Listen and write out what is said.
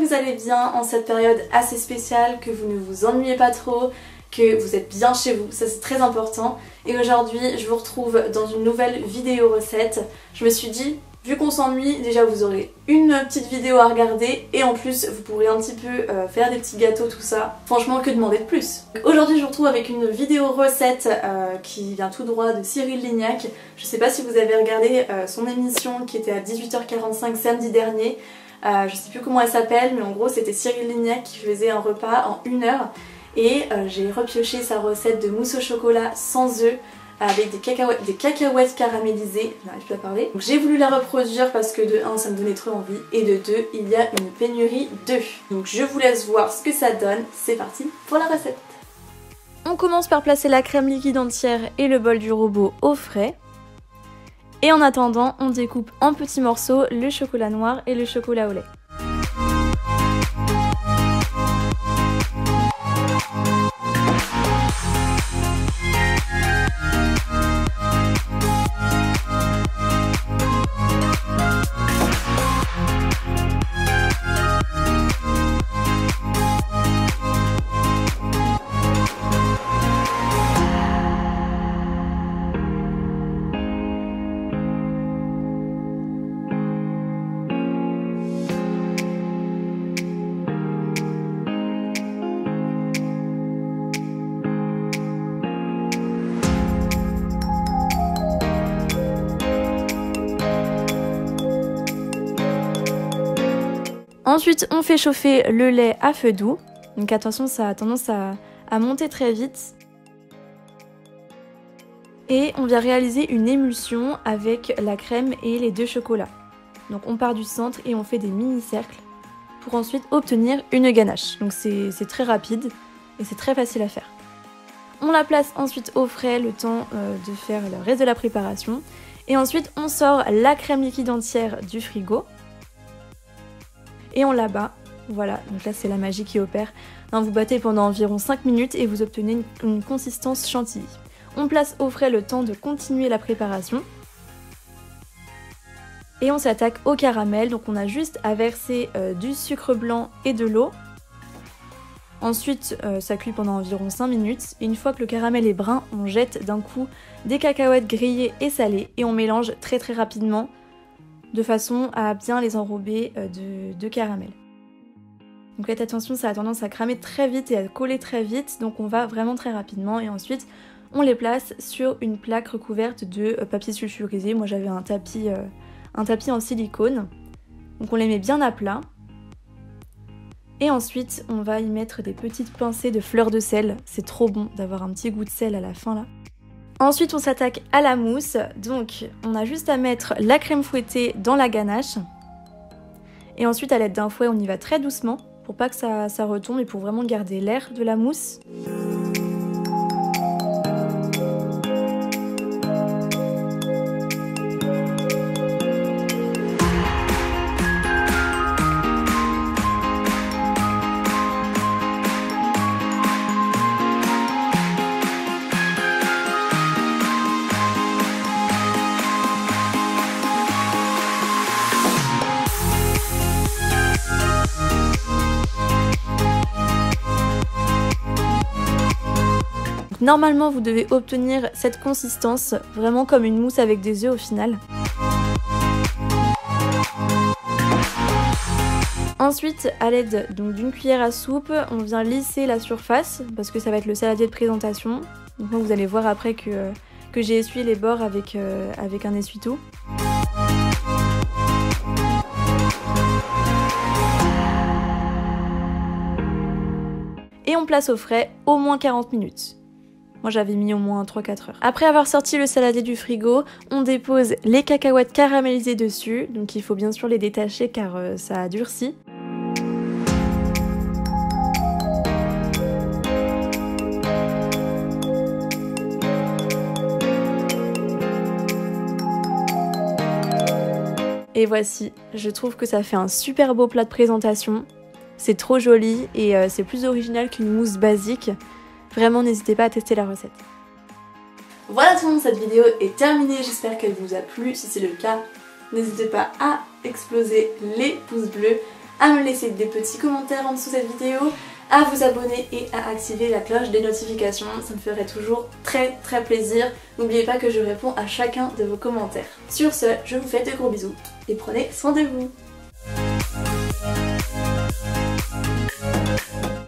vous allez bien en cette période assez spéciale, que vous ne vous ennuyez pas trop, que vous êtes bien chez vous, ça c'est très important. Et aujourd'hui je vous retrouve dans une nouvelle vidéo recette. Je me suis dit, vu qu'on s'ennuie, déjà vous aurez une petite vidéo à regarder et en plus vous pourrez un petit peu faire des petits gâteaux, tout ça. Franchement, que demander de plus? Aujourd'hui je vous retrouve avec une vidéo recette qui vient tout droit de Cyril Lignac. Je sais pas si vous avez regardé son émission qui était à 18h45 samedi dernier. Je sais plus comment elle s'appelle, mais en gros c'était Cyril Lignac qui faisait un repas en 1 heure. Et j'ai repioché sa recette de mousse au chocolat sans œufs avec des cacahuètes caramélisées, je n'arrive plus à parler. J'ai voulu la reproduire parce que de 1 ça me donnait trop envie et de 2 il y a une pénurie d'œufs. Donc je vous laisse voir ce que ça donne, c'est parti pour la recette. On commence par placer la crème liquide entière et le bol du robot au frais. Et en attendant, on découpe en petits morceaux le chocolat noir et le chocolat au lait. Ensuite, on fait chauffer le lait à feu doux. Donc attention, ça a tendance à monter très vite. Et on vient réaliser une émulsion avec la crème et les 2 chocolats. Donc on part du centre et on fait des mini-cercles pour ensuite obtenir une ganache. Donc c'est très rapide et c'est très facile à faire. On la place ensuite au frais le temps de faire le reste de la préparation. Et ensuite, on sort la crème liquide entière du frigo. Et on la bat, voilà, donc là c'est la magie qui opère. Vous battez pendant environ 5 minutes et vous obtenez une consistance chantilly. On place au frais le temps de continuer la préparation. Et on s'attaque au caramel, donc on a juste à verser du sucre blanc et de l'eau. Ensuite, ça cuit pendant environ 5 minutes. Et une fois que le caramel est brun, on jette d'un coup des cacahuètes grillées et salées et on mélange très rapidement, de façon à bien les enrober de caramel. Donc faites attention, ça a tendance à cramer très vite et à coller très vite, donc on va vraiment très rapidement et ensuite on les place sur une plaque recouverte de papier sulfurisé. Moi j'avais un tapis en silicone, donc on les met bien à plat. Et ensuite on va y mettre des petites pincées de fleurs de sel, c'est trop bon d'avoir un petit goût de sel à la fin là. Ensuite on s'attaque à la mousse, donc on a juste à mettre la crème fouettée dans la ganache. Et ensuite à l'aide d'un fouet on y va très doucement pour pas que ça retombe et pour vraiment garder l'air de la mousse. Normalement vous devez obtenir cette consistance, vraiment comme une mousse avec des œufs au final. Ensuite, à l'aide d'une cuillère à soupe, on vient lisser la surface, parce que ça va être le saladier de présentation. Donc vous allez voir après que j'ai essuyé les bords avec un essuie-tout. Et on place au frais au moins 40 minutes. Moi j'avais mis au moins 3-4 heures. Après avoir sorti le saladier du frigo, on dépose les cacahuètes caramélisées dessus. Donc il faut bien sûr les détacher car ça a durci. Et voici, je trouve que ça fait un super beau plat de présentation. C'est trop joli et c'est plus original qu'une mousse basique. Vraiment, n'hésitez pas à tester la recette. Voilà tout le monde, cette vidéo est terminée, j'espère qu'elle vous a plu. Si c'est le cas, n'hésitez pas à exploser les pouces bleus, à me laisser des petits commentaires en dessous de cette vidéo, à vous abonner et à activer la cloche des notifications, ça me ferait toujours très plaisir. N'oubliez pas que je réponds à chacun de vos commentaires. Sur ce, je vous fais de gros bisous et prenez soin de vous.